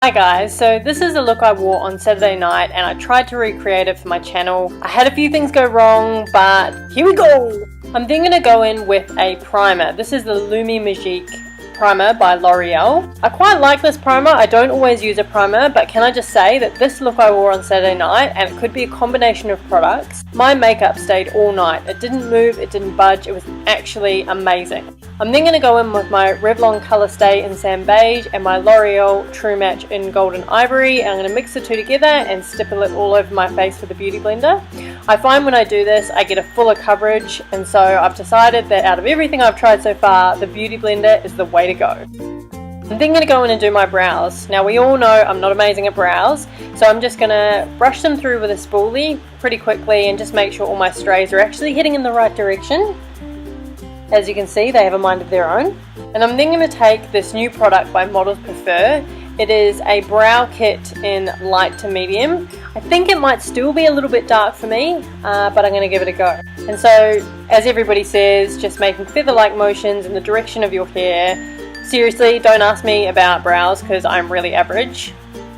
Hi guys, so this is a look I wore on Saturday night and I tried to recreate it for my channel. I had a few things go wrong, but here we go! I'm then going to go in with a primer. This is the Lumi Magique primer by L'Oreal. I quite like this primer. I don't always use a primer, but can I just say that this look I wore on Saturday night, and it could be a combination of products, my makeup stayed all night. It didn't move, it didn't budge, it was actually amazing. I'm then going to go in with my Revlon Colour Stay in Sand Beige and my L'Oreal True Match in Golden Ivory. I'm going to mix the two together and stipple it all over my face with a beauty blender. I find when I do this I get a fuller coverage, and so I've decided that out of everything I've tried so far, the beauty blender is the way to go. I'm then going to go in and do my brows. Now we all know I'm not amazing at brows, so I'm just going to brush them through with a spoolie pretty quickly and just make sure all my strays are actually heading in the right direction. As you can see, they have a mind of their own. And I'm then going to take this new product by Models Prefer. It is a brow kit in light to medium. I think it might still be a little bit dark for me, but I'm going to give it a go. And so, as everybody says, just making feather-like motions in the direction of your hair. Seriously, don't ask me about brows because I'm really average.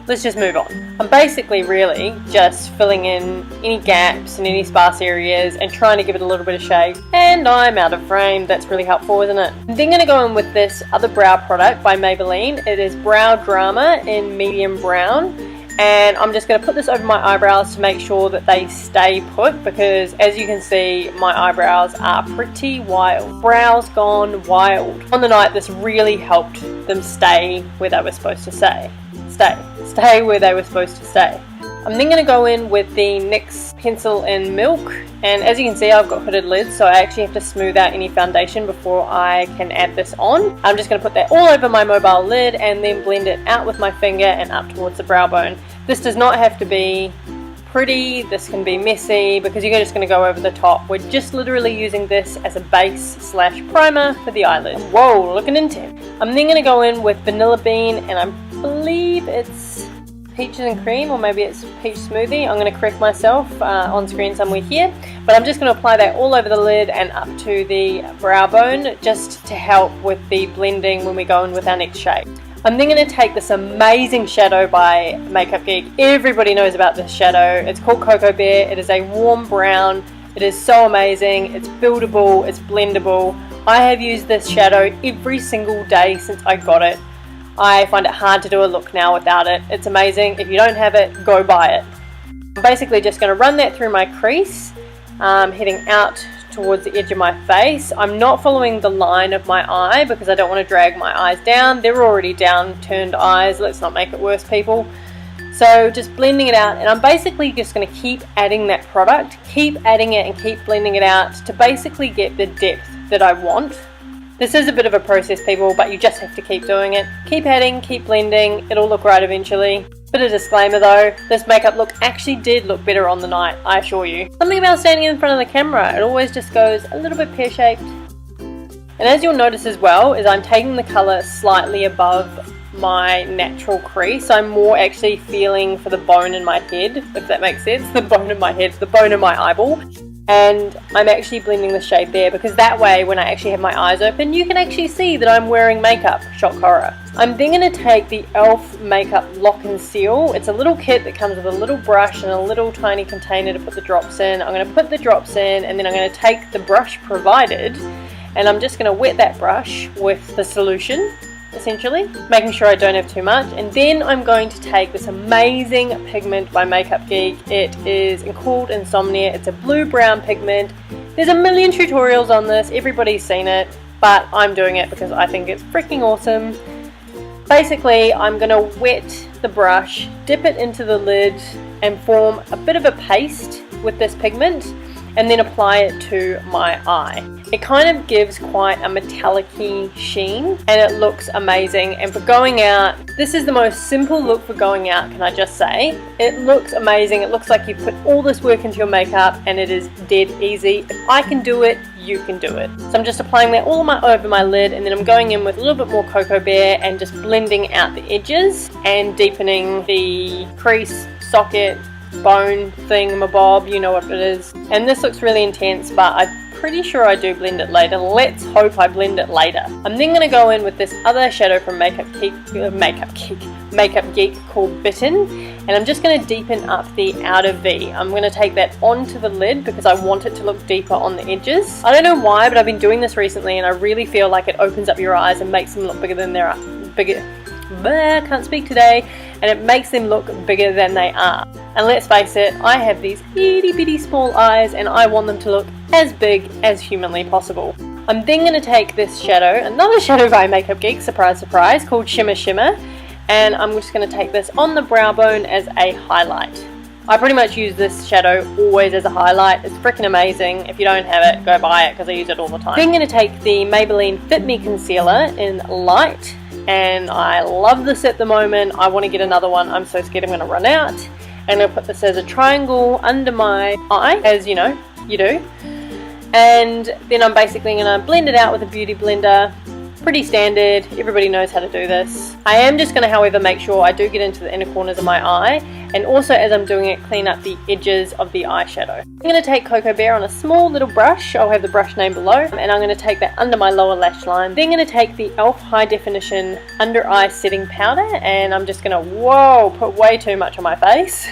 Let's just move on. I'm basically really just filling in any gaps and any sparse areas and trying to give it a little bit of shape. And I'm out of frame. That's really helpful, isn't it? I'm then going to go in with this other brow product by Maybelline. It is Brow Drama in medium brown. And I'm just going to put this over my eyebrows to make sure that they stay put, because as you can see, my eyebrows are pretty wild. Brows gone wild. On the night, this really helped them stay where they were supposed to stay. Stay where they were supposed to stay. I'm then going to go in with the NYX pencil in Milk, and as you can see, I've got hooded lids, so I actually have to smooth out any foundation before I can add this on. I'm just going to put that all over my mobile lid and then blend it out with my finger and up towards the brow bone. This does not have to be pretty, this can be messy, because you're just going to go over the top. We're just literally using this as a base slash primer for the eyelid. Whoa, looking intense. I'm then going to go in with Vanilla Bean, and I believe it's Peaches and Cream, or maybe it's Peach Smoothie. I'm going to correct myself on screen somewhere here, but I'm just going to apply that all over the lid and up to the brow bone, just to help with the blending when we go in with our next shade. I'm then going to take this amazing shadow by Makeup Geek. Everybody knows about this shadow. It's called Cocoa Bear. It is a warm brown. It is so amazing. It's buildable. It's blendable. I have used this shadow every single day since I got it. I find it hard to do a look now without it. It's amazing. If you don't have it, go buy it. I'm basically just going to run that through my crease, heading out towards the edge of my face. I'm not following the line of my eye because I don't want to drag my eyes down. They're already down turned eyes. Let's not make it worse, people. So just blending it out, and I'm basically just going to keep adding that product, keep adding it and keep blending it out to basically get the depth that I want. This is a bit of a process, people, but you just have to keep doing it. Keep adding, keep blending, it'll look right eventually. Bit of disclaimer though, this makeup look actually did look better on the night, I assure you. Something about standing in front of the camera, it always just goes a little bit pear-shaped. And as you'll notice as well, is I'm taking the colour slightly above my natural crease. I'm more actually feeling for the bone in my head, if that makes sense. The bone in my head, the bone in my eyeball. And I'm actually blending the shade there, because that way when I actually have my eyes open, you can actually see that I'm wearing makeup. Shock horror. I'm then going to take the e.l.f. Makeup Lock and Seal. It's a little kit that comes with a little brush and a little tiny container to put the drops in. I'm going to put the drops in, and then I'm going to take the brush provided, and I'm just going to wet that brush with the solution, essentially, making sure I don't have too much. And then I'm going to take this amazing pigment by Makeup Geek. It is called Insomnia. It's a blue-brown pigment. There's a million tutorials on this. Everybody's seen it, but I'm doing it because I think it's freaking awesome. Basically, I'm going to wet the brush, dip it into the lid, and form a bit of a paste with this pigment, and then apply it to my eye. It kind of gives quite a metallic-y sheen, and it looks amazing. And for going out, this is the most simple look for going out, can I just say. It looks amazing. It looks like you put all this work into your makeup, and it is dead easy. If I can do it, you can do it. So I'm just applying that all over my lid, and then I'm going in with a little bit more Cocoa Bear and just blending out the edges and deepening the crease, socket, bone thing, mabob, you know what it is. And this looks really intense, but I pretty sure I do blend it later. Let's hope I blend it later. I'm then going to go in with this other shadow from Makeup Geek called Bitten, and I'm just going to deepen up the outer V. I'm going to take that onto the lid because I want it to look deeper on the edges. I don't know why, but I've been doing this recently and I really feel like it opens up your eyes and makes them look bigger than they are. Can't speak today, and it makes them look bigger than they are. And let's face it, I have these itty bitty small eyes and I want them to look as big as humanly possible. I'm then going to take this shadow, another shadow by Makeup Geek, surprise surprise, called Shimmer Shimmer, and I'm just going to take this on the brow bone as a highlight. I pretty much use this shadow always as a highlight. It's freaking amazing. If you don't have it, go buy it because I use it all the time. Then I'm going to take the Maybelline Fit Me Concealer in Light, and I love this at the moment. I want to get another one. I'm so scared I'm going to run out. And I'll put this as a triangle under my eye, as you know, you do. And then I'm basically going to blend it out with a beauty blender. Pretty standard, everybody knows how to do this. I am just going to, however, make sure I do get into the inner corners of my eye, and also as I'm doing it, clean up the edges of the eyeshadow. I'm going to take Cocoa Bear on a small little brush. I'll have the brush name below, and I'm going to take that under my lower lash line. Then I'm going to take the e.l.f. High Definition Under Eye Setting Powder, and I'm just going to, put way too much on my face.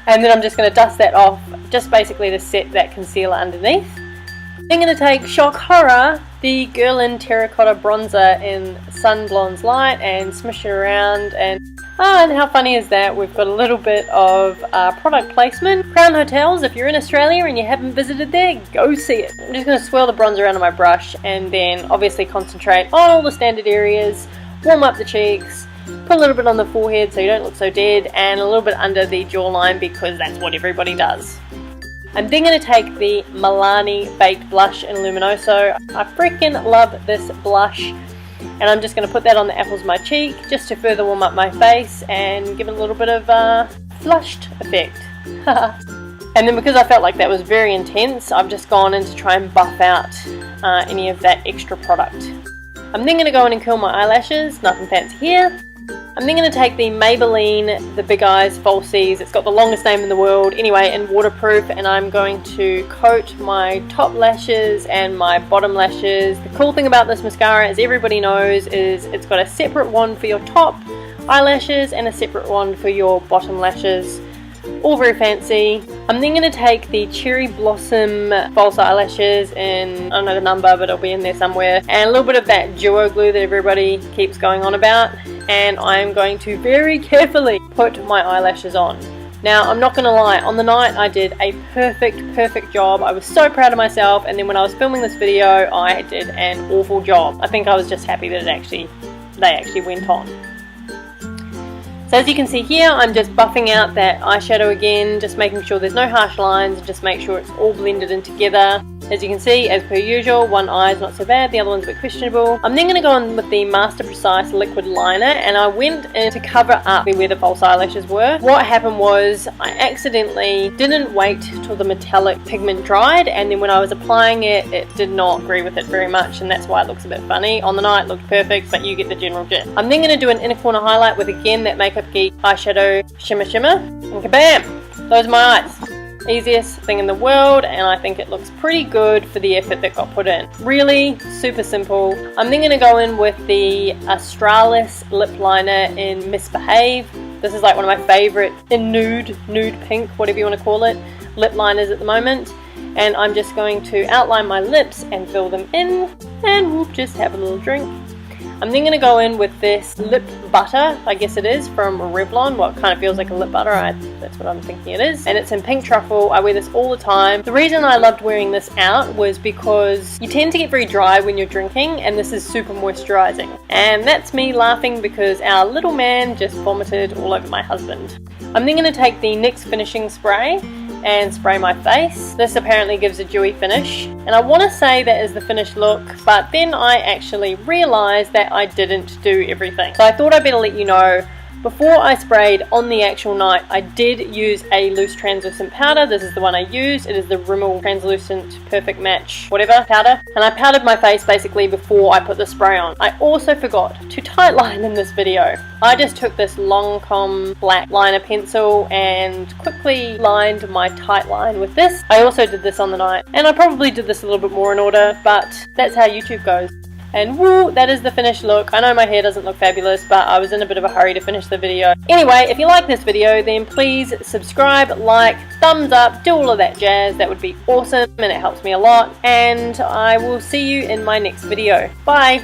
And then I'm just going to dust that off, just basically to set that concealer underneath. Then I'm going to take Shock Horror, the Guerlain Terracotta Bronzer in Sun Blondes Light, and smush it around. And how funny is that? We've got a little bit of product placement. Crown Hotels, if you're in Australia and you haven't visited there, go see it. I'm just going to swirl the bronzer around on my brush and then obviously concentrate on all the standard areas, warm up the cheeks, put a little bit on the forehead so you don't look so dead, and a little bit under the jawline because that's what everybody does. I'm then going to take the Milani Baked Blush in Luminoso. I freaking love this blush, and I'm just going to put that on the apples of my cheek just to further warm up my face and give it a little bit of flushed effect. And then because I felt like that was very intense, I've just gone in to try and buff out any of that extra product. I'm then going to go in and curl my eyelashes, nothing fancy here. I'm then going to take the Maybelline The Big Eyes Falsies. It's got the longest name in the world anyway, and waterproof, and I'm going to coat my top lashes and my bottom lashes. The cool thing about this mascara, as everybody knows, is it's got a separate wand for your top eyelashes and a separate wand for your bottom lashes. All very fancy. I'm then going to take the Cherry Blossom false eyelashes in, I don't know the number, but it'll be in there somewhere, and a little bit of that duo glue that everybody keeps going on about, and I'm going to very carefully put my eyelashes on. Now, I'm not going to lie, on the night I did a perfect job. I was so proud of myself, and then when I was filming this video, I did an awful job. I think I was just happy that they actually went on. So as you can see here, I'm just buffing out that eyeshadow again, just making sure there's no harsh lines, and just make sure it's all blended in together. As you can see, as per usual, one eye is not so bad, the other one's a bit questionable. I'm then going to go on with the Master Precise liquid liner, and I went in to cover up where the false eyelashes were. What happened was I accidentally didn't wait till the metallic pigment dried, and then when I was applying it, it did not agree with it very much, and that's why it looks a bit funny. On the night it looked perfect, but you get the general gist. I'm then going to do an inner corner highlight with, again, that Makeup Geek eyeshadow Shimmer Shimmer, and kabam! Those are my eyes. Easiest thing in the world, and I think it looks pretty good for the effort that got put in. Really super simple. I'm then going to go in with the Australis lip liner in Misbehave. This is like one of my favorite in nude pink, whatever you want to call it, lip liners at the moment. And I'm just going to outline my lips and fill them in, and we'll just have a little drink. I'm then going to go in with this lip butter, I guess it is, from Revlon. Well, it kind of feels like a lip butter, that's what I'm thinking it is. And it's in pink truffle. I wear this all the time. The reason I loved wearing this out was because you tend to get very dry when you're drinking, and this is super moisturizing. And that's me laughing because our little man just vomited all over my husband. I'm then going to take the NYX finishing spray and spray my face. This apparently gives a dewy finish, and I want to say that is the finished look, but then I actually realized that I didn't do everything. So I thought I'd better let you know Before I sprayed on the actual night, I did use a loose translucent powder. This is the one I used. It is the Rimmel Translucent Perfect Match whatever powder. And I powdered my face basically before I put the spray on. I also forgot to tightline in this video. I just took this Lancome black liner pencil and quickly lined my tight line with this. I also did this on the night, and I probably did this a little bit more in order, but that's how YouTube goes. And woo, that is the finished look. I know my hair doesn't look fabulous, but I was in a bit of a hurry to finish the video. Anyway, if you like this video, then please subscribe, like, thumbs up, do all of that jazz. That would be awesome, and it helps me a lot. And I will see you in my next video. Bye!